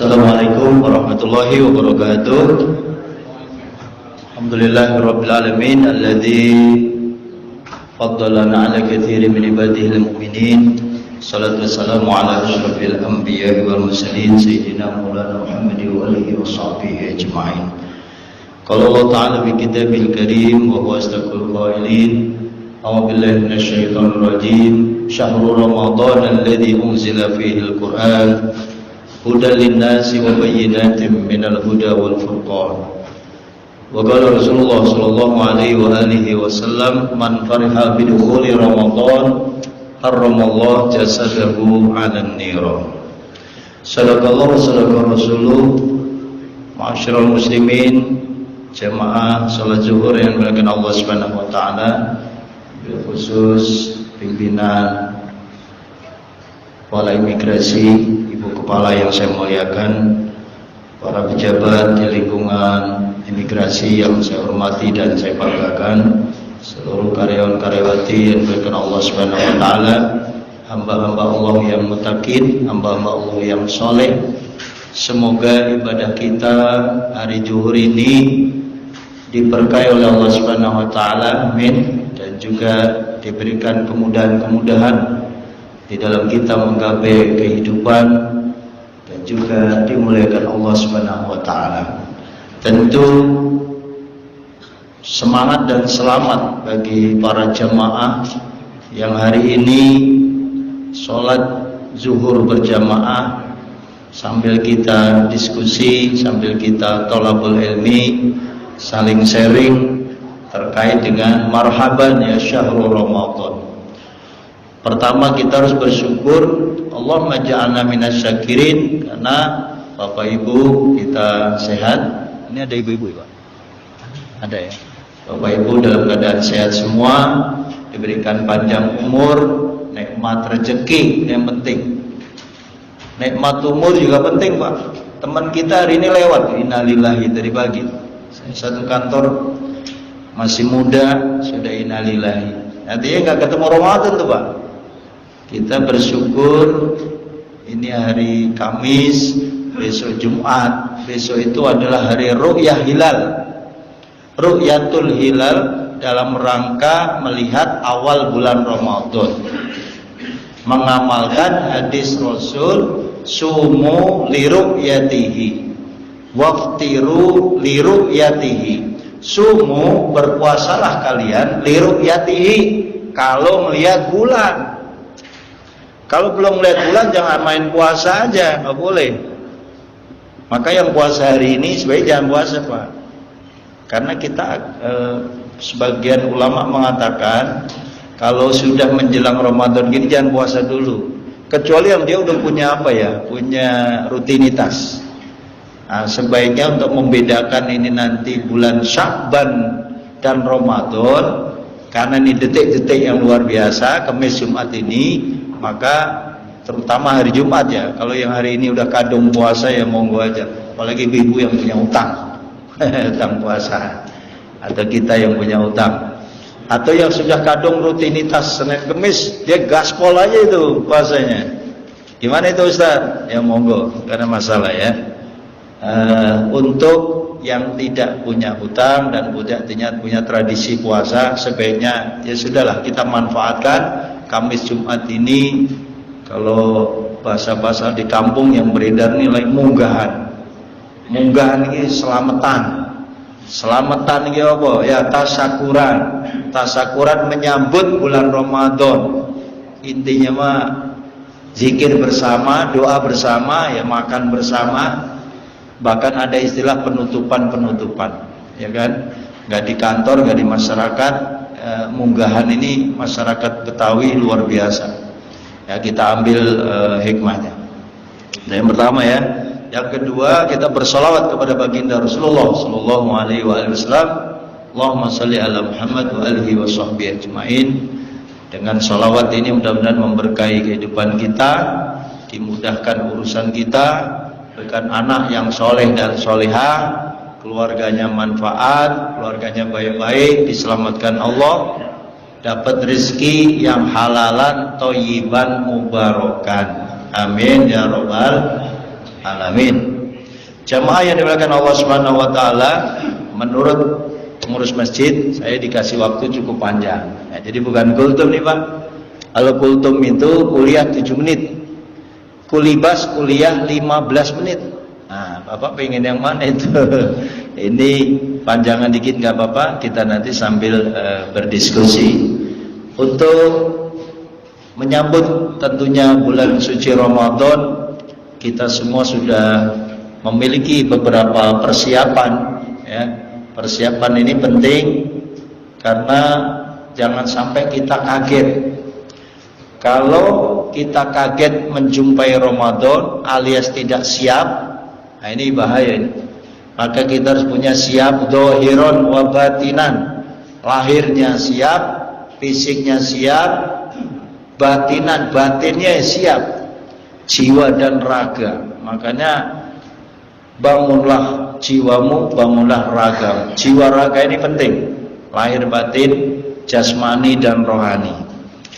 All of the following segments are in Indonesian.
Assalamualaikum warahmatullahi wabarakatuh. Alhamdulillahirabbil alamin alladzi faddalana ala katsirin min ibadihi almu'minin. Salatu wassalamu ala asyrafil anbiya'i wal mursalin sayyidina Maulana Muhammad wa alihi washabbihi ajma'in. Qala Allah ta'ala fi kitabil karim wa huwa asdaqul qailin. A'udzu billahi minasyaitonir rajim. Syahrul Ramadan alladzi unzila fihi al-Qur'an hudan linnasi wa bayyinatin minal huda wal furqan. Wa qala Rasulullah sallallahu alaihi wa alihi wasallam man fariha bi dukhuli Ramadan harramallahu jasadahu 'alan niran. Sadaqallahu sadaqa rasuluh. Ma'asyiral muslimin, jamaah salat zuhur yang dimuliakan Allah Subhanahu wa taala, bil khusus pimpinan Kepala Imigrasi, Ibu Kepala yang saya muliakan, para pejabat di lingkungan imigrasi yang saya hormati dan saya banggakan, seluruh karyawan-karyawati yang dimuliakan Allah Subhanahu wa taala, hamba-hamba Allah yang muttaqin, hamba-hamba Allah yang soleh. Semoga ibadah kita hari zuhur ini diberkahi oleh Allah Subhanahu wa taala, amin, dan juga diberikan kemudahan-kemudahan di dalam kita menggapai kehidupan dan juga dimuliakan Allah Subhanahu wa taala. Tentu semangat dan selamat bagi para jamaah yang hari ini sholat zuhur berjamaah sambil kita diskusi, sambil kita thalabul ilmi, saling sharing terkait dengan marhaban ya syahrul Ramadan. Pertama kita harus bersyukur, Allahumma ja'alna minasyakirin, karena Bapak Ibu kita sehat. Ini ada ibu-ibu ya Pak? Ada ya? Bapak Ibu dalam keadaan sehat semua, diberikan panjang umur, nikmat rezeki yang penting. Nikmat umur juga penting Pak. Teman kita hari ini lewat, innalillahi dari pagi. Saya satu kantor, masih muda, sudah innalillahi. Artinya nggak ketemu Ramadan tuh Pak. Kita bersyukur ini hari Kamis, besok Jumat. Besok itu adalah hari ru'yah hilal. Ru'yatul hilal dalam rangka melihat awal bulan Ramadan. Mengamalkan hadis Rasul, sumu liru'yatihi waftiru liru'yatihi. Sumu, berpuasalah kalian, liru'yatihi, kalau melihat bulan. Kalau belum melihat bulan jangan main puasa aja, nggak boleh. Maka yang puasa hari ini sebaiknya jangan puasa Pak. Karena kita sebagian ulama mengatakan kalau sudah menjelang Ramadan gini jangan puasa dulu. Kecuali yang dia udah punya apa ya, punya rutinitas. Nah, sebaiknya untuk membedakan ini nanti bulan Sya'ban dan Ramadan, karena ini detik-detik yang luar biasa, Kamis Jumat ini. Maka terutama hari Jumat ya, kalau yang hari ini udah kadung puasa ya monggo aja, apalagi ibu-ibu yang punya utang utang puasa, atau kita yang punya utang, atau yang sudah kadung rutinitas Senin Kemis dia gaspol aja itu puasanya. Gimana itu Ustaz? Ya monggo, karena masalah ya. Untuk yang tidak punya hutang dan tidak punya tradisi puasa, sebaiknya ya sudahlah kita manfaatkan Kamis Jumat ini. Kalau bahasa-bahasa di kampung yang beredar nilai munggahan. Munggahan ini selamatan ini apa? Ya tasyakuran. Tasyakuran menyambut bulan Ramadan. Intinya mah zikir bersama, doa bersama, ya makan bersama. Bahkan ada istilah penutupan, ya kan? Nggak di kantor, nggak di masyarakat. Munggahan ini masyarakat Betawi luar biasa. Ya kita ambil hikmahnya. Nah, yang pertama ya. Yang kedua kita bersolawat kepada baginda Rasulullah Sallallahu Alaihi Wasallam. Allahumma salli ala Muhammad wa alihi wa sahbihi ajma'in. Dengan solawat ini mudah-mudahan memberkahi kehidupan kita, dimudahkan urusan kita, berikan anak yang soleh dan solehah, keluarganya manfaat, keluarganya baik-baik, diselamatkan Allah, dapat rezeki yang halalan, thayyiban, mubarakan. Amin ya rabbal alamin. Jamaah yang dimuliakan Allah Subhanahu wa taala, menurut pengurus masjid saya dikasih waktu cukup panjang. Ya, jadi bukan kultum nih Pak. Kalau kultum itu kuliah 7 menit. Kulibas kuliah 15 menit. Nah, Bapak pengen yang mana itu? Ini panjangan dikit nggak apa-apa, kita nanti sambil berdiskusi. Untuk menyambut tentunya bulan suci Ramadan, kita semua sudah memiliki beberapa persiapan ya. Persiapan ini penting karena jangan sampai kita kaget. Kalau kita kaget menjumpai Ramadan alias tidak siap, nah ini bahaya ini. Maka kita harus punya siap dohiron wa batinan. Lahirnya siap, fisiknya siap, batinnya siap, jiwa dan raga. Makanya bangunlah jiwamu, bangunlah raga. Jiwa raga ini penting. Lahir batin, jasmani dan rohani.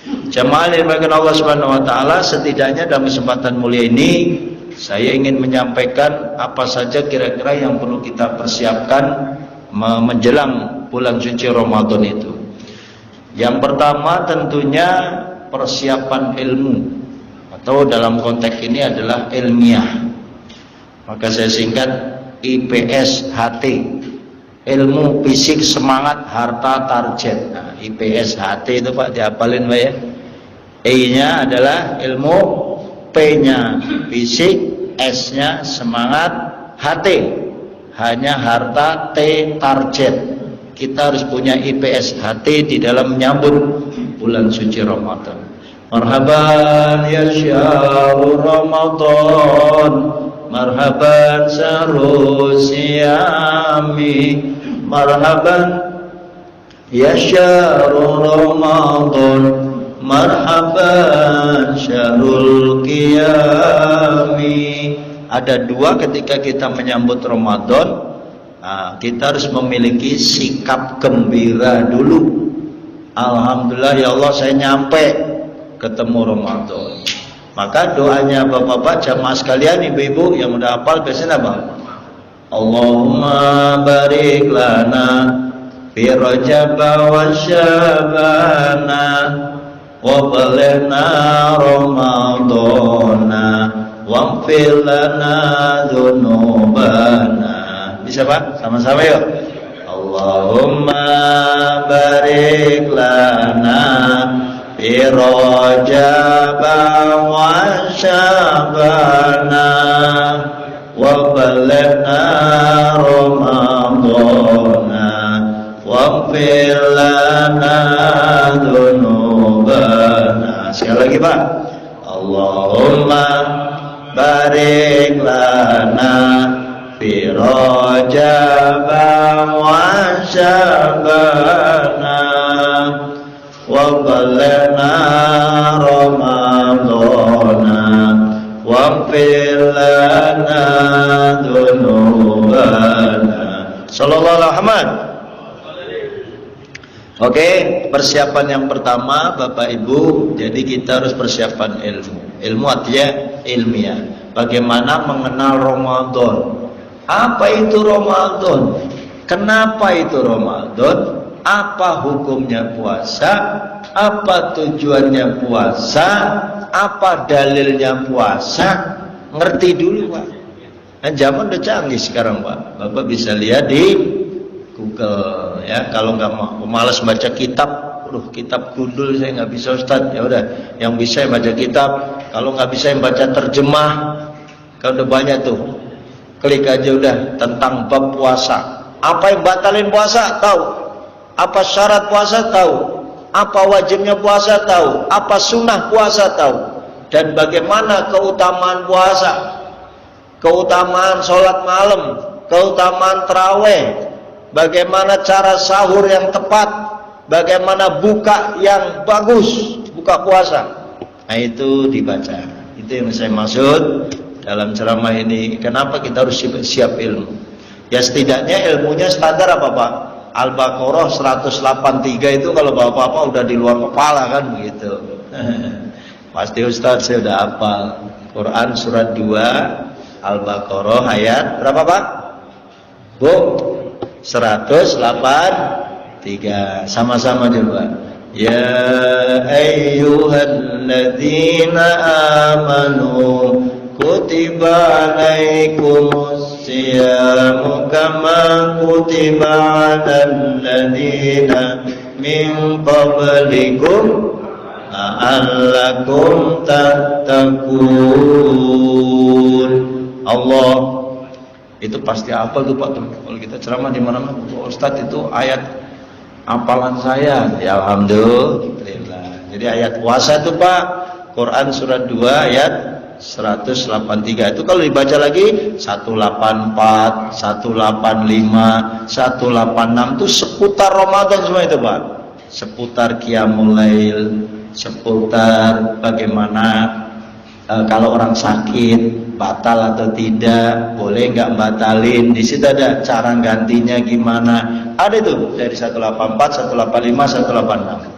Jamaah yang dimuliakan Allah Subhanahu wa taala, setidaknya dalam kesempatan mulia ini saya ingin menyampaikan apa saja kira-kira yang perlu kita persiapkan menjelang bulan suci Ramadan itu. Yang pertama tentunya persiapan ilmu, atau dalam konteks ini adalah ilmiah. Maka saya singkat IPS HT, ilmu fisik semangat harta target. Nah, IPS HT itu Pak dihafalin Pak ya. E-nya adalah ilmu, P-nya fisik, S-nya semangat, HT hanya harta, T target. Kita harus punya IPS HT di dalam menyambut bulan suci Ramadan. Marhaban ya syahrul Ramadan, marhaban syahrul siyami, marhaban ya syahrul Ramadan, marhaban syahrul qiyami. Ada dua ketika kita menyambut Ramadan. Nah, kita harus memiliki sikap gembira dulu. Alhamdulillah ya Allah saya nyampe ketemu Ramadan. Maka doanya bapak-bapak jamaah sekalian, ibu-ibu yang udah hafal biasanya apa? Allahumma barik lana fi Rajab wa Syabana wa balighna Ramadana waghfir lana dzunubana. Bisa Pak? Sama-sama yuk. Allahumma barik lana fi Rajab wa Syabana wa balighna Ramadana waghfir lana dzunubana. Sekali lagi Pak. Allahumma barik lana fi Rajab wa Syabana wa balighna Ramadana waghfir lana dzunubana. Sallallahu alaihi wasallam. Oke, persiapan yang pertama Bapak Ibu, jadi kita harus persiapan ilmu. Ilmu artinya ilmiah. Bagaimana mengenal Ramadan? Apa itu Ramadan? Kenapa itu Ramadan? Apa hukumnya puasa? Apa tujuannya puasa? Apa dalilnya puasa? Ngerti dulu Pak. Nah, zaman udah canggih sekarang Pak. Bapak bisa lihat di Google ya. Kalau nggak malas baca kitab, kitab gundul saya nggak bisa Ustaz. Ya udah, yang bisa yang baca kitab. Kalau nggak bisa yang baca terjemah, kalau udah banyak tuh. Klik aja udah tentang bab puasa. Apa yang batalin puasa? Tahu. Apa syarat puasa? Tahu. Apa wajibnya puasa? Tahu. Apa sunnah puasa? Tahu. Dan bagaimana keutamaan puasa? Keutamaan sholat malam, keutamaan taraweh, bagaimana cara sahur yang tepat, bagaimana buka yang bagus, buka puasa. Nah itu dibaca. Itu yang saya maksud dalam ceramah ini. Kenapa kita harus siap ilmu? Ya setidaknya ilmunya standar apa Pak? Al-Baqarah 183 itu kalau bapak-bapak udah di luar kepala kan begitu. Pasti Ustaz saya udah hafal. Quran surat 2 Al-Baqarah ayat berapa Pak? Bu? 183. Sama-sama coba. Ya ayyuhalladzina amanu kutiba alaikumus siyamu kama kutiba alal ladzina min qablikum la'allakum tattaqun. Allah itu pasti hafal tuh Pak. Kalau kita ceramah di mana-mana, Ustadz itu ayat hafalan saya. Ya alhamdulillah. Jadi ayat puasa itu Pak, Quran surat 2 ayat 183. Itu kalau dibaca lagi 184, 185, 186 itu seputar Ramadan semua itu Pak. Seputar Qiyamul Lail, seputar bagaimana kalau orang sakit batal atau tidak, boleh nggak batalin. Di situ ada cara gantinya gimana. Ada itu dari 184, 185, 186.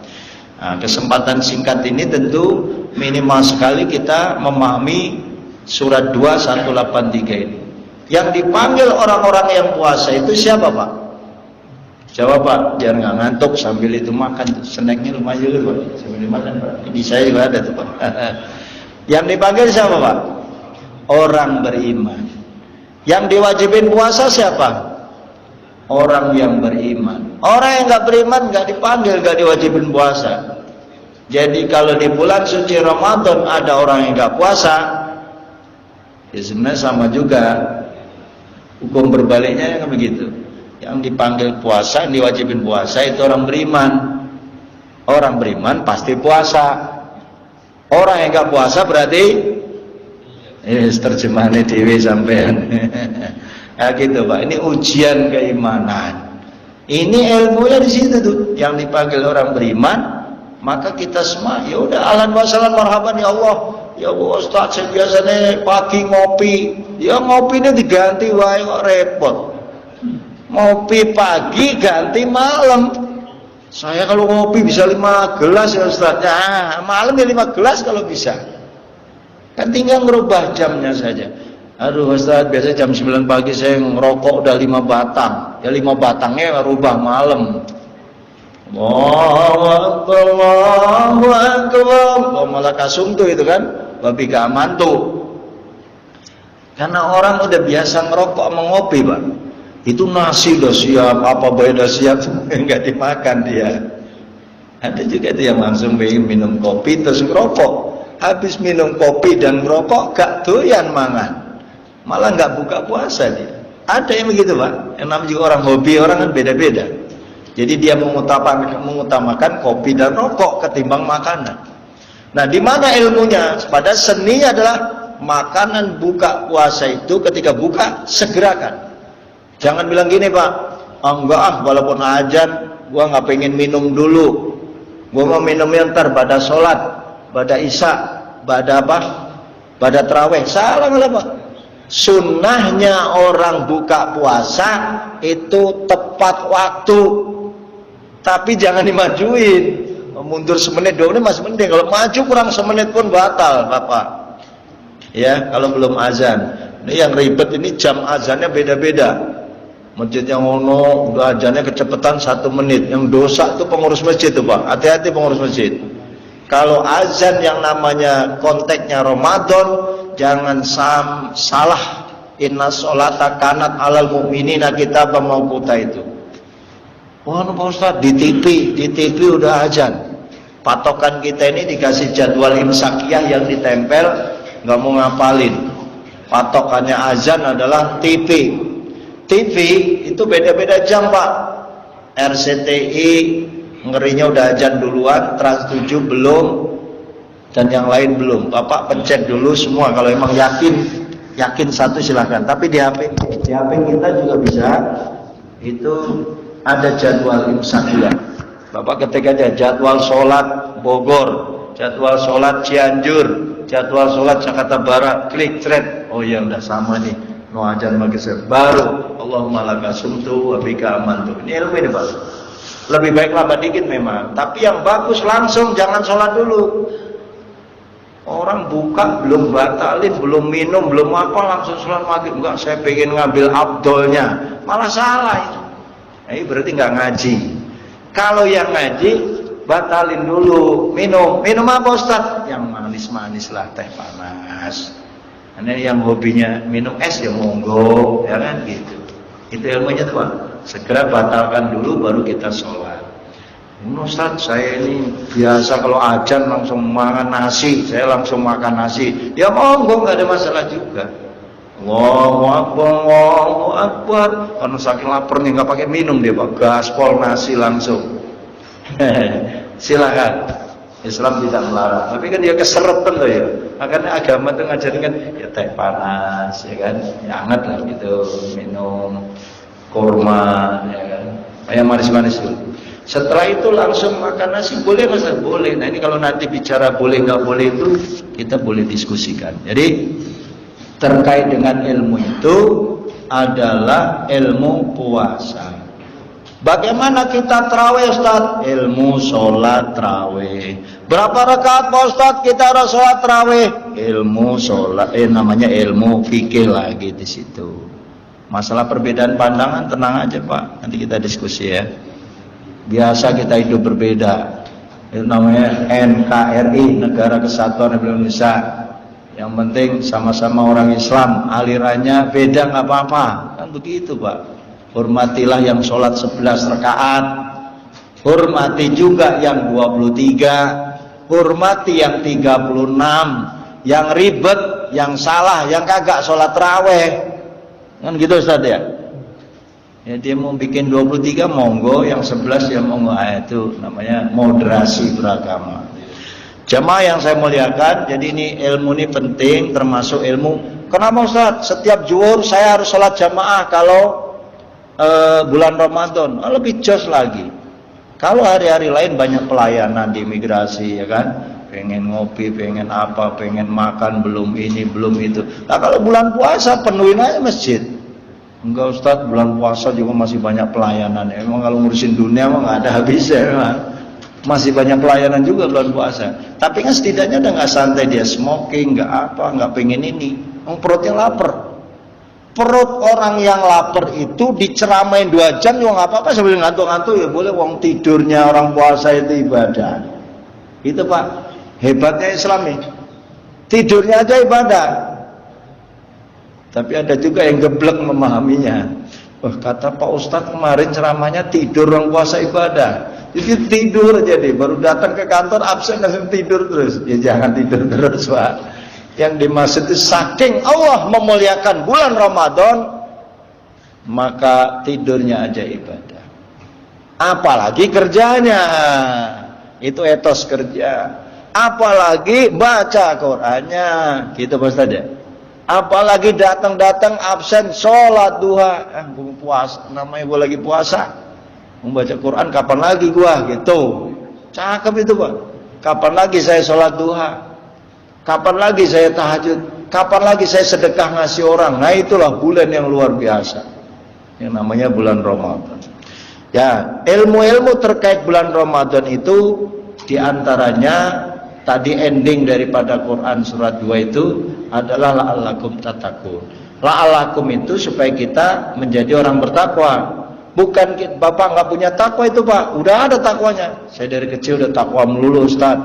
Nah, kesempatan singkat ini tentu minimal sekali kita memahami surat 2 183 ini. Yang dipanggil orang-orang yang puasa itu siapa Pak? Jawab Pak, biar nggak ngantuk sambil itu makan. Snacknya lumayan juga Pak, sambil dimakan Pak. Ini saya juga ada tuh Pak. Yang dipanggil siapa Pak? Orang beriman. Yang diwajibin puasa siapa? Orang yang beriman. Orang yang nggak beriman nggak dipanggil, nggak diwajibin puasa. Jadi kalau di bulan suci Ramadan ada orang yang nggak puasa, ya sebenarnya sama juga. Hukum berbaliknya yang begitu. Yang dipanggil puasa, yang diwajibin puasa itu orang beriman. Orang beriman pasti puasa. Orang yang nggak puasa berarti terjemahannya dewi sampean. Ya gitu Pak. Ini ujian keimanan. Ini ilmunya di situ tuh. Yang dipanggil orang beriman, maka kita semua ya udah ahlan wa sahlan marhaban ya Allah. Ya Allah Ustaz, saya biasanya pagi ngopi. Ya ngopinya diganti wae kok repot. Ngopi pagi ganti malam. Saya kalau ngopi bisa 5 gelas ya Ustaz. Nah, malam ya 5 gelas kalau bisa. Kan tinggal merubah jamnya saja. Aduh Ustaz, biasa jam 9 pagi saya ngerokok udah 5 batang. Ya 5 batangnya rubah malam. Allahu Akbar, Allahu Akbar. Oh, malah kasumtu itu kan, babi keamantu. Karena orang udah biasa ngerokok sama ngopi Pak. Itu nasi udah siap, apa baik udah siap, enggak dimakan dia. Ada juga itu yang langsung minum kopi terus ngerokok. Habis minum kopi dan ngerokok gak doyan mangan, malah nggak buka puasa dia. Ada yang begitu Pak. Yang namanya juga orang hobi, orang kan beda-beda. Jadi dia mengutamakan kopi dan rokok ketimbang makanan. Nah, di mana ilmunya? Pada seninya adalah makanan buka puasa itu ketika buka segerakan. Jangan bilang gini Pak, enggak walaupun azan, gua nggak pengen minum dulu. Gua mau minumnya ntar pada sholat, pada isya, pada apa? Pada tarawih. Salah nggak Pak? Sunnahnya orang buka puasa itu tepat waktu, tapi jangan dimajuin. Mundur semenit 2 menit masih mending. Kalau maju kurang semenit pun batal Bapak. Ya, kalau belum azan. Ini yang ribet ini jam azannya beda-beda. Masjid yang ono udah azannya kecepatan 1 menit. Yang dosa itu pengurus masjid tuh Pak. Hati-hati pengurus masjid. Kalau azan yang namanya konteksnya Ramadan, jangan salah. Inna sholata kanat alal mu'minina kitaban mawquta itu. Wah Pak Ustaz, di TV udah azan. Patokan kita ini dikasih jadwal imsakiyah yang ditempel, nggak mau ngapalin. Patokannya azan adalah TV. TV itu beda-beda jam Pak. RCTI ngerinya udah azan duluan, Trans 7 belum, dan yang lain belum. Bapak pencet dulu semua kalau emang yakin satu silahkan. Tapi di HP kita juga bisa. Itu ada jadwal imsakiyah. Bapak ketik aja jadwal sholat Bogor, jadwal sholat Cianjur, jadwal sholat Jakarta Barat, klik thread. Oh ya udah sama nih. No azan maghrib baru Allahumma laka sumtu wa bika amantu. Ini ilmu ini Pak. Lebih baik lambat dikit memang, tapi yang bagus langsung, jangan sholat dulu. Orang buka belum batalin, belum minum, belum apa langsung sholat maghrib. Enggak, saya pengen ngambil afdolnya, malah salah itu. Nah, ini berarti nggak ngaji. Kalau yang ngaji batalin dulu, minum apa Ustaz? Yang manis-manis lah, teh panas. Ini yang hobinya minum es ya monggo, ya kan gitu. Itu ilmunya tuh Pak. Segera batalkan dulu baru kita sholat. Ustaz, saya ini biasa kalau ajan langsung makan nasi, saya langsung makan nasi. Ya monggo, nggak ada masalah juga. Allahu Akbar, Allahu Akbar. Karena saking laparnya nggak pakai minum dia Pak, gaspol nasi langsung. Silakan. Islam tidak melarang, tapi kan dia keseretan tuh ya. Makanya agama itu ngajarin kan ya teh panas, ya kan, ya hangat lah gitu, minum kurma, ya kan, yang manis-manis dulu. Setelah itu langsung makan nasi, boleh nggak? Boleh. Nah ini kalau nanti bicara boleh nggak boleh itu kita boleh diskusikan. Jadi terkait dengan ilmu itu adalah ilmu puasa. Bagaimana kita tarawih Ustaz? Ilmu sholat tarawih. Berapa rakaat Pak Ustaz kita harus sholat tarawih? Ilmu sholat, namanya ilmu fikih lagi di situ. Masalah perbedaan pandangan tenang aja Pak, nanti kita diskusi ya. Biasa kita hidup berbeda. Itu namanya NKRI, Negara Kesatuan Republik Indonesia. Yang penting sama-sama orang Islam, alirannya beda nggak apa-apa. Kan begitu Pak. Hormatilah yang sholat 11 rakaat, hormati juga yang 23, hormati yang 36, yang ribet, yang salah, yang kagak sholat tarawih. Kan gitu Ustaz ya? Ya dia mau bikin 23 monggo, yang 11 ya monggo. Itu namanya moderasi beragama. Jamaah yang saya muliakan, jadi ini ilmu ini penting, termasuk ilmu. Kenapa Ustaz? Setiap zuhur saya harus sholat jamaah kalau bulan Ramadan. Lebih jos lagi. Kalau hari-hari lain banyak pelayanan di imigrasi, ya kan? Pengen ngopi, pengen apa, pengen makan, belum ini, belum itu. Nah kalau bulan puasa penuhin aja masjid. Enggak Ustaz, bulan puasa juga masih banyak pelayanan. Emang kalau ngurusin dunia emang nggak ada habisnya memang. Masih banyak pelayanan juga bulan puasa. Tapi kan setidaknya udah nggak santai dia smoking, nggak apa, nggak pengen ini. Perutnya lapar. Perut orang yang lapar itu diceramain 2 jam juga nggak apa-apa sambil ngantuk-ngantuk ya boleh. Wong tidurnya orang puasa itu ibadah. Itu Pak, hebatnya Islam nih. Tidurnya aja ibadah. Tapi ada juga yang geblek memahaminya. Wah kata Pak Ustadz kemarin ceramahnya tidur orang puasa ibadah. Jadi tidur aja deh, baru datang ke kantor absen langsung tidur terus. Ya jangan tidur terus Pak. Yang dimaksud itu saking Allah memuliakan bulan Ramadan, maka tidurnya aja ibadah. Apalagi kerjanya, itu etos kerja. Apalagi baca Qur'annya, gitu Pak Ustadz ya. Apalagi datang-datang absen sholat duha, puasa, namanya gua lagi puasa, membaca Quran kapan lagi gua gitu, cakep itu Pak. Kapan lagi saya sholat duha, kapan lagi saya tahajud, kapan lagi saya sedekah ngasih orang. Nah itulah bulan yang luar biasa, yang namanya bulan Ramadan. Ya ilmu-ilmu terkait bulan Ramadan itu diantaranya tadi ending daripada Quran surat 2 itu adalah la'allakum tattaqun. La'allakum itu supaya kita menjadi orang bertakwa. Bukan Bapak nggak punya takwa itu Pak, udah ada takwanya. Saya dari kecil udah takwa melulu Ustaz.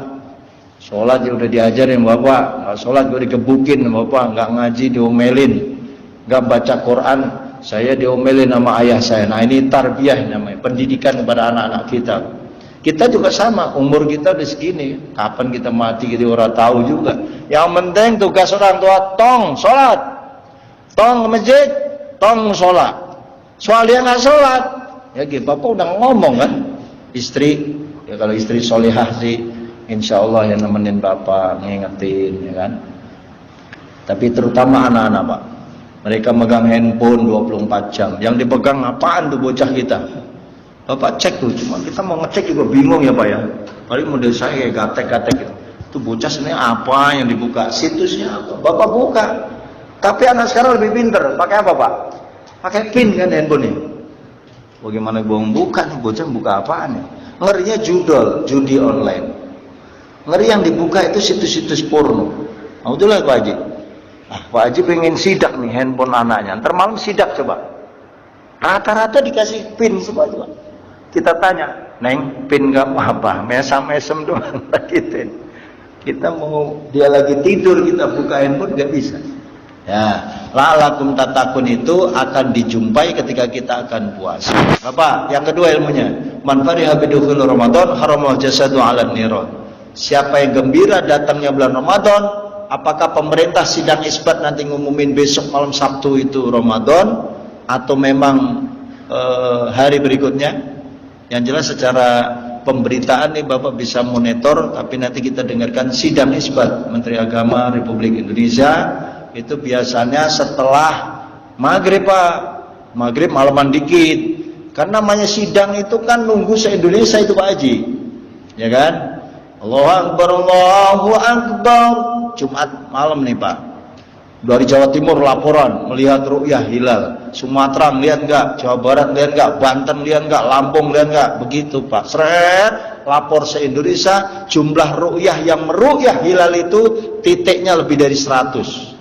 Sholat ya udah diajarin Bapak, nggak sholat gue digebukin Bapak, nggak ngaji diomelin, nggak baca Quran saya diomelin sama ayah saya. Nah ini tarbiyah namanya, pendidikan kepada anak-anak kita. Kita juga sama, umur kita udah segini, kapan kita mati kita orang tahu juga. Yang penting tugas orang tua tong sholat, tong ke masjid, tong sholat. Soal dia nggak sholat, ya gitu. Bapak udah ngomong kan, istri, ya kalau istri solihah sih, insya Allah yang nemenin bapak, ngingetin, ya kan. Tapi terutama anak-anak Pak, mereka megang handphone 24 jam. Yang dipegang apaan tuh bocah kita? Bapak cek tuh, cuma kita mau ngecek juga bingung ya Pak ya. Paling model saya kayak gatek-gatek gitu. Itu bocah sebenarnya apa yang dibuka? Situsnya apa? Bapak buka. Tapi anak sekarang lebih pinter. Pakai apa Pak? Pakai pin kan handphone ini. Bagaimana gua buka nih bocah buka apaan ya? Ngerinya judi online. Ngeri yang dibuka itu situs-situs porno. Alhamdulillah Pak Haji. Pak Haji pengen sidak nih handphone anaknya. Ntar malam sidak coba. Rata-rata dikasih pin semua coba. Kita tanya, Neng, pin gak apa-apa, mesam-mesem doang gitu. Kita mau dia lagi tidur kita buka handphone gak bisa. Ya, la'alakum tatakun itu akan dijumpai ketika kita akan puasa. Apa? Yang kedua ilmunya, man fariha bidukhul Ramadan haramal jasadu 'alan niran. Siapa yang gembira datangnya bulan Ramadan, apakah pemerintah sidang isbat nanti ngumumin besok malam Sabtu itu Ramadan atau memang hari berikutnya? Yang jelas secara pemberitaan nih Bapak bisa monitor, tapi nanti kita dengarkan sidang isbat Menteri Agama Republik Indonesia itu biasanya setelah maghrib Pak. Maghrib malaman dikit. Karena namanya sidang itu kan nunggu se-Indonesia itu Pak Haji. Ya kan? Allahu Akbar, Allahu Akbar. Jumat malam nih Pak. Dari Jawa Timur laporan melihat ru'yah hilal. Sumatera lihat enggak? Jawa Barat lihat enggak? Banten lihat enggak? Lampung lihat enggak? Begitu Pak. Seret, lapor se-Indonesia, jumlah ru'yah yang meru'yah hilal itu titiknya lebih dari 100.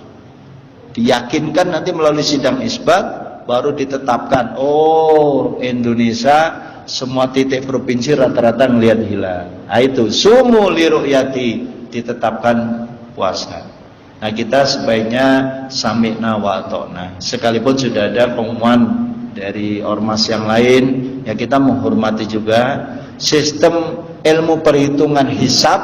Diyakinkan nanti melalui sidang isbat baru ditetapkan, oh Indonesia semua titik provinsi rata-rata melihat hilal. Nah itu sumu li ru'yati, ditetapkan puasa. Nah kita sebaiknya sami'na wa ata'na. Sekalipun sudah ada pengumuman dari ormas yang lain, ya kita menghormati juga sistem ilmu perhitungan hisab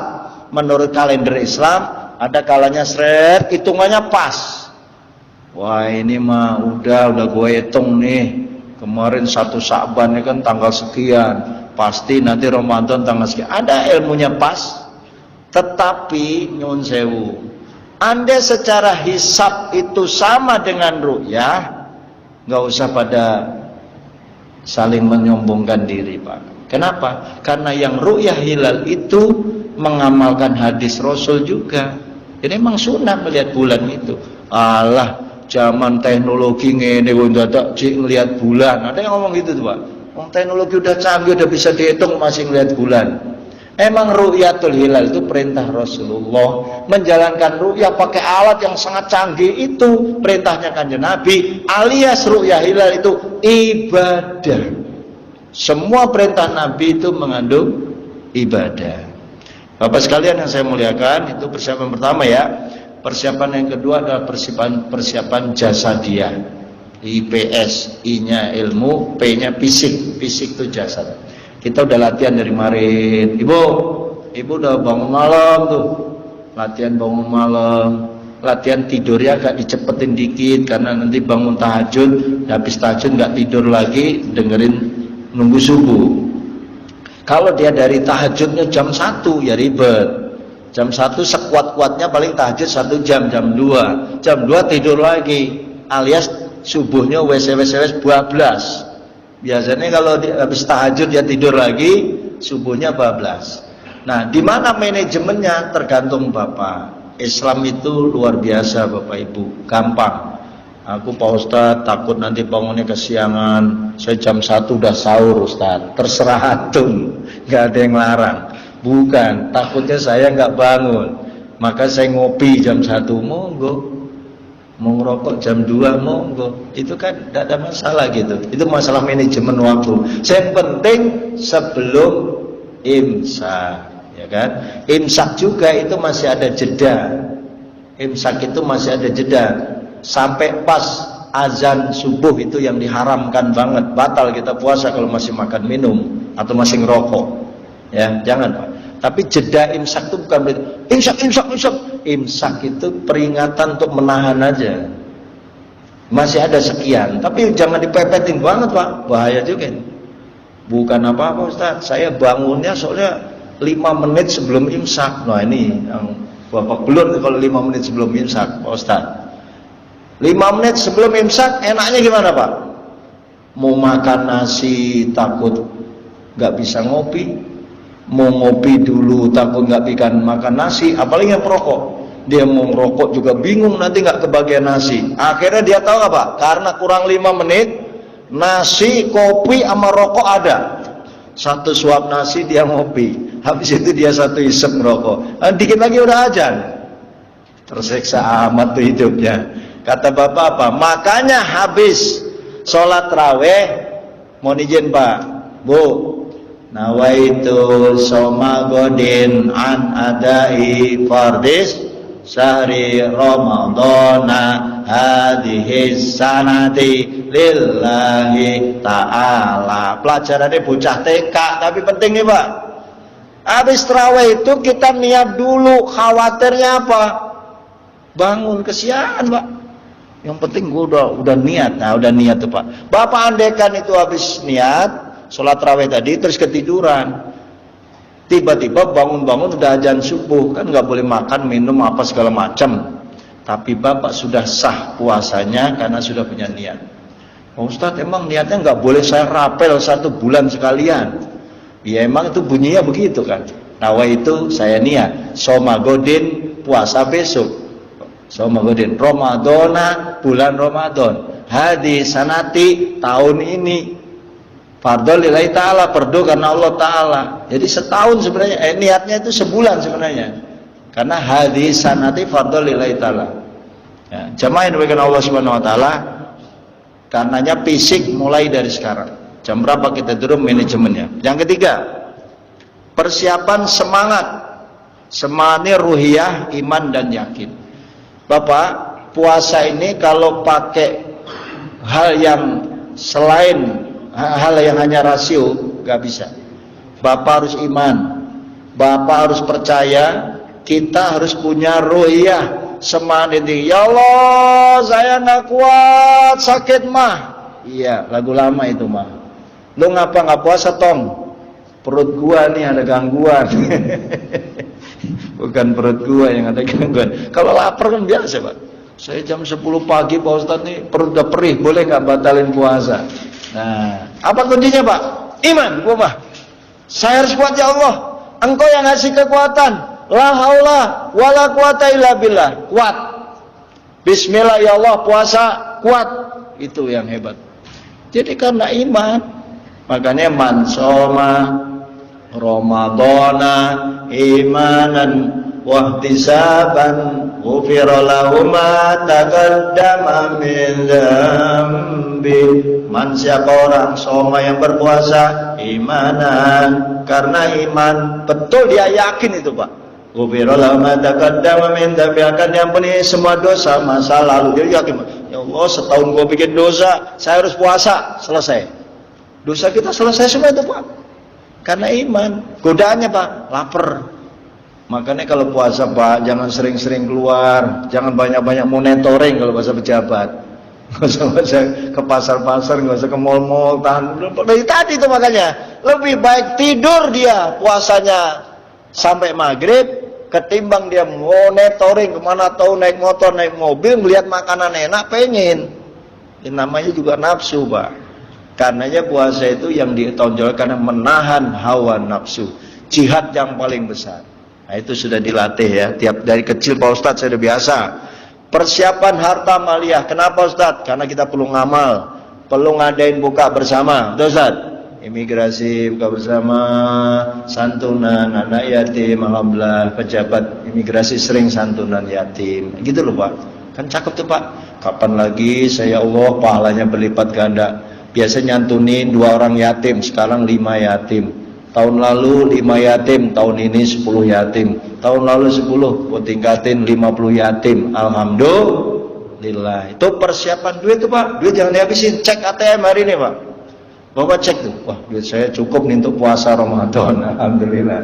menurut kalender Islam. Ada kalanya seret hitungannya pas. Wah ini mah udah gue hitung nih, kemarin 1 Sya'ban ya kan tanggal sekian, pasti nanti Ramadan tanggal sekian. Ada ilmunya pas. Tetapi nyun sewu, Anda secara hisab itu sama dengan ru'yah, nggak usah pada saling menyombongkan diri Pak. Kenapa? Karena yang ru'yah hilal itu mengamalkan hadis Rasul juga. Jadi memang sunnah melihat bulan itu. Allah, zaman teknologi ngene kok dadak cik ngelihat bulan. Ada yang ngomong gitu tuh Pak. Wong teknologi udah canggih, udah bisa dihitung masih ngelihat bulan. Emang ru'yatul hilal itu perintah Rasulullah. Menjalankan ru'yah pakai alat yang sangat canggih itu perintahnya Kanjeng Nabi, alias ru'yah hilal itu ibadah. Semua perintah Nabi itu mengandung ibadah. Bapak sekalian yang saya muliakan, itu persiapan pertama ya. Persiapan yang kedua adalah persiapan jasadiah. IPS, I-nya ilmu, P-nya fisik. Fisik itu jasad. Kita udah latihan dari kemarin. Ibu udah bangun malam tuh. Latihan bangun malam. Latihan tidurnya agak dicepetin dikit karena nanti bangun tahajud, habis tahajud nggak tidur lagi, dengerin nunggu subuh. Kalau dia dari tahajudnya jam 1 ya ribet. Jam 1 sekuat-kuatnya paling tahajud 1 jam, jam 2. Jam 2 tidur lagi, alias subuhnya wes-wes 12. Biasanya kalau habis tahajud dia tidur lagi, subuhnya 12. Nah, di mana manajemennya tergantung Bapak. Islam itu luar biasa Bapak Ibu, gampang. Aku Pak Ustadz takut nanti bangunnya kesiangan. Saya jam 1 udah sahur Ustadz. Terserah antum, nggak ada yang larang. Bukan, takutnya saya nggak bangun, maka saya ngopi jam 1, monggo. Mau ngerokok jam 2, monggo. Itu kan tidak ada masalah gitu. Itu masalah manajemen waktu. Yang penting sebelum imsak, ya kan? Imsak juga itu masih ada jeda. Imsak itu masih ada jeda. Sampai pas azan subuh itu yang diharamkan banget. Batal kita puasa kalau masih makan minum atau masih ngerokok. Ya, jangan Pak. Tapi jeda imsak itu bukan berarti imsak. Imsak itu peringatan untuk menahan aja. Masih ada sekian, tapi jangan dipepetin banget Pak, bahaya juga. Bukan apa-apa Ustaz, saya bangunnya soalnya 5 menit sebelum imsak. Nah ini yang Bapak belum kalau 5 menit sebelum imsak Pak Ustaz. 5 menit sebelum imsak enaknya gimana Pak? Mau makan nasi takut gak bisa ngopi, mau ngopi dulu takut nggak bisa makan nasi, apalagi yang perokok. Dia mau ngerokok juga bingung nanti nggak kebagian nasi. Akhirnya dia tahu apa? Karena kurang 5 menit nasi, kopi sama rokok ada. Satu suap nasi dia ngopi, habis itu dia satu isep ngerokok. Dikit lagi udah azan. Tersiksa amat tuh hidupnya. Kata bapak apa? Makanya habis sholat raweh, mohon izin Pak, Bu, nawaitu somagodin an adai fardis syahri ramadana hadihis sanati lillahi ta'ala. Pelajarannya bocah TK, tapi penting nih Pak. Habis terawih itu kita niat dulu. Khawatirnya apa? Bangun kesiaan Pak. Yang penting gue udah niat. Nah udah niat tuh Pak. Bapak andekan itu habis niat sholat terawih tadi terus ketiduran. Tiba-tiba bangun-bangun udah azan subuh, kan nggak boleh makan, minum apa segala macam. Tapi bapak sudah sah puasanya karena sudah punya niat. Oh, Ustadz, emang niatnya nggak boleh saya rapel 1 bulan sekalian? Ya emang itu bunyinya begitu kan. Nawa itu saya niat. Somagodin puasa besok. Somagodin Ramadana bulan Ramadan. Hadi sanati tahun ini. Fardhu lillahi ta'ala, perdu karena Allah Ta'ala. Jadi setahun sebenarnya, niatnya itu sebulan sebenarnya. Karena hadis sanati fardhu lillahi ta'ala. Ya, jamaah yang diberikan Allah Subhanahu wa taala, karenanya fisik mulai dari sekarang. Jam berapa kita turun manajemennya. Yang ketiga, persiapan semangat. Semangatnya ruhiyah, iman dan yakin. Bapak, puasa ini kalau pakai hal yang selain hal yang hanya rasio, gak bisa. Bapak harus iman, bapak harus percaya, kita harus punya ruhiyah, semangat ini. Ya Allah, saya nggak kuat, sakit mah. Iya, lagu lama itu mah. Lu ngapa nggak puasa Tong? Perut gua nih ada gangguan. Bukan perut gua yang ada gangguan. Kalau lapar kan biasa Pak. Saya jam 10 pagi Pak Ustadz nih perut udah perih, boleh nggak batalin puasa? Nah, apa kuncinya Pak? Iman, gua mah. Saya harus kuat ya Allah. Engkau yang ngasih kekuatan. La haula wala quwata illa billah. Kuat. Bismillah ya Allah, puasa kuat. Itu yang hebat. Jadi karena iman, makanya man soma Ramadana imanan wahtisaban ghufira lahu ma taqaddama min dzambi. Man, siapa orang soma yang berpuasa imanan, karena iman betul dia yakin itu Pak. Ghufira lahu ma taqaddama min dzambi, akan diampuni semua dosa masa lalu. Dia yakin, ya Allah setahun gua bikin dosa, saya harus puasa, selesai. Dosa kita selesai semua itu Pak. Karena iman. Godaannya Pak, lapar. Makanya kalau puasa Pak, jangan sering-sering keluar, jangan banyak-banyak monitoring kalau bahasa pejabat. Nggak usah ke pasar-pasar, nggak usah ke mall-mall, tahan. Dari tadi itu makanya, lebih baik tidur dia puasanya sampai maghrib, ketimbang dia monitoring kemana tahu naik motor, naik mobil, melihat makanan enak, pengen. Ini namanya juga nafsu Pak. Karenanya puasa itu yang ditonjolkan karena menahan hawa nafsu. Jihad yang paling besar. Nah itu sudah dilatih ya. Tiap dari kecil Pak Ustadz saya udah biasa. Persiapan harta maliyah. Kenapa Ustadz? Karena kita perlu ngamal, perlu ngadain buka bersama. Betul Ustadz? Imigrasi buka bersama, santunan anak yatim, alhamdulillah pejabat imigrasi sering santunan yatim. Gitu loh Pak. Kan cakep tuh Pak. Kapan lagi saya Allah pahalanya berlipat ganda. Biasa nyantunin 2 orang yatim, sekarang 5 yatim. Tahun lalu 5 yatim, tahun ini 10 yatim. Tahun lalu 10, gue tingkatin 50 yatim. Alhamdulillah. Itu persiapan duit tuh Pak. Duit jangan dihabisin. Cek ATM hari ini Pak. Bapak cek tuh. Wah duit saya cukup nih untuk puasa Ramadan. Alhamdulillah.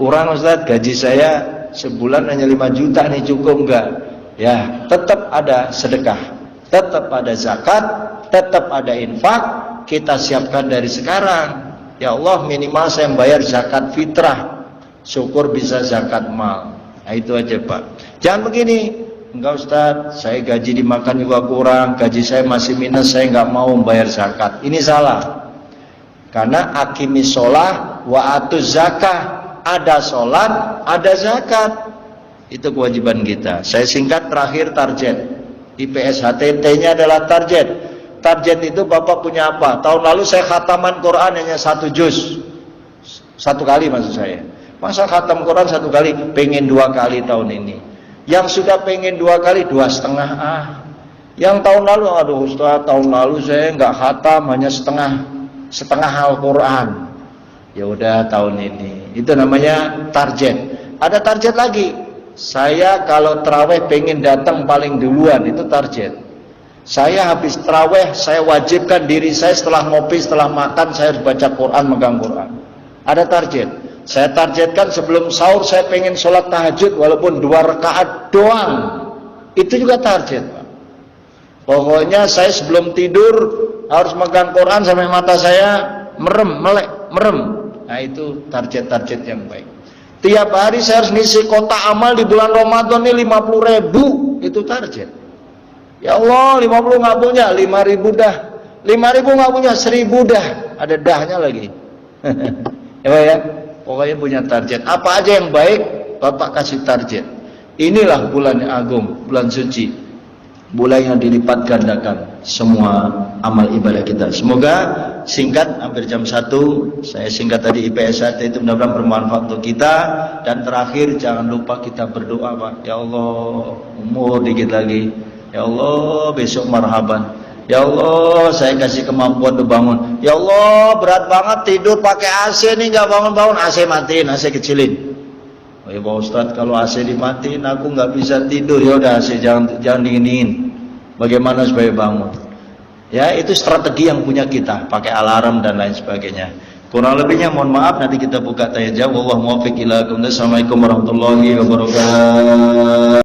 Kurang Ustadz, gaji saya sebulan hanya 5 juta nih, cukup enggak? Ya tetap ada sedekah, tetap ada zakat, tetap ada infak. Kita siapkan dari sekarang. Ya Allah minimal saya bayar zakat fitrah, syukur bisa zakat mal. Nah itu aja Pak. Jangan begini, enggak Ustadz, saya gaji dimakan juga kurang, gaji saya masih minus, saya nggak mau bayar zakat. Ini salah. Karena akimis sholah wa atuz zakah. Ada sholat, ada zakat. Itu kewajiban kita. Saya singkat terakhir target. IPS HTT-nya adalah target. Target itu Bapak punya apa? Tahun lalu saya khataman Quran hanya 1 juz. 1 kali maksud saya. Masa khatam Quran 1 kali, pengen 2 kali tahun ini. Yang sudah pengen 2 kali, 2,5 Yang tahun lalu, aduh Ustaz, tahun lalu saya nggak khatam, hanya setengah Al-Quran. Ya udah tahun ini. Itu namanya target. Ada target lagi. Saya kalau terawih pengen datang paling duluan, itu target. Saya habis terawih, saya wajibkan diri saya setelah ngopi, setelah makan, saya harus baca Quran, megang Quran. Ada target. Saya targetkan sebelum sahur, saya pengen sholat tahajud, walaupun 2 rakaat doang. Itu juga target, Pak. Pokoknya saya sebelum tidur, harus megang Quran sampai mata saya merem. Nah itu target-target yang baik. Tiap hari saya harus ngisi kotak amal di bulan Ramadan ini 50.000. Itu target. Ya Allah, 50 nggak punya, 5.000 dah. 5.000 nggak punya, 1.000 dah. Ada dahnya lagi. Ya, pokoknya punya target. Apa aja yang baik, Bapak kasih target. Inilah bulan yang agung, bulan suci. Bulan yang dilipat gandakan semua amal ibadah kita. Semoga singkat, hampir jam 1. Saya singkat tadi IPS 1 itu mudah-mudahan bermanfaat untuk kita. Dan terakhir jangan lupa kita berdoa, Pak. Ya Allah, umur dikit lagi. Ya Allah, besok marhaban. Ya Allah, saya kasih kemampuan untuk bangun. Ya Allah, berat banget tidur pakai AC nih, nggak bangun-bangun. AC matiin, AC kecilin. Oh ya Pak Ustadz, kalau AC dimatiin aku nggak bisa tidur. Ya udah AC jangan dinginin. Bagaimana supaya bangun? Ya itu strategi yang punya kita, pakai alarm dan lain sebagainya. Kurang lebihnya mohon maaf, nanti kita buka tanya jawab. Wallahu muwaffiq ila aqwamit thoriq. Assalamualaikum warahmatullahi wabarakatuh.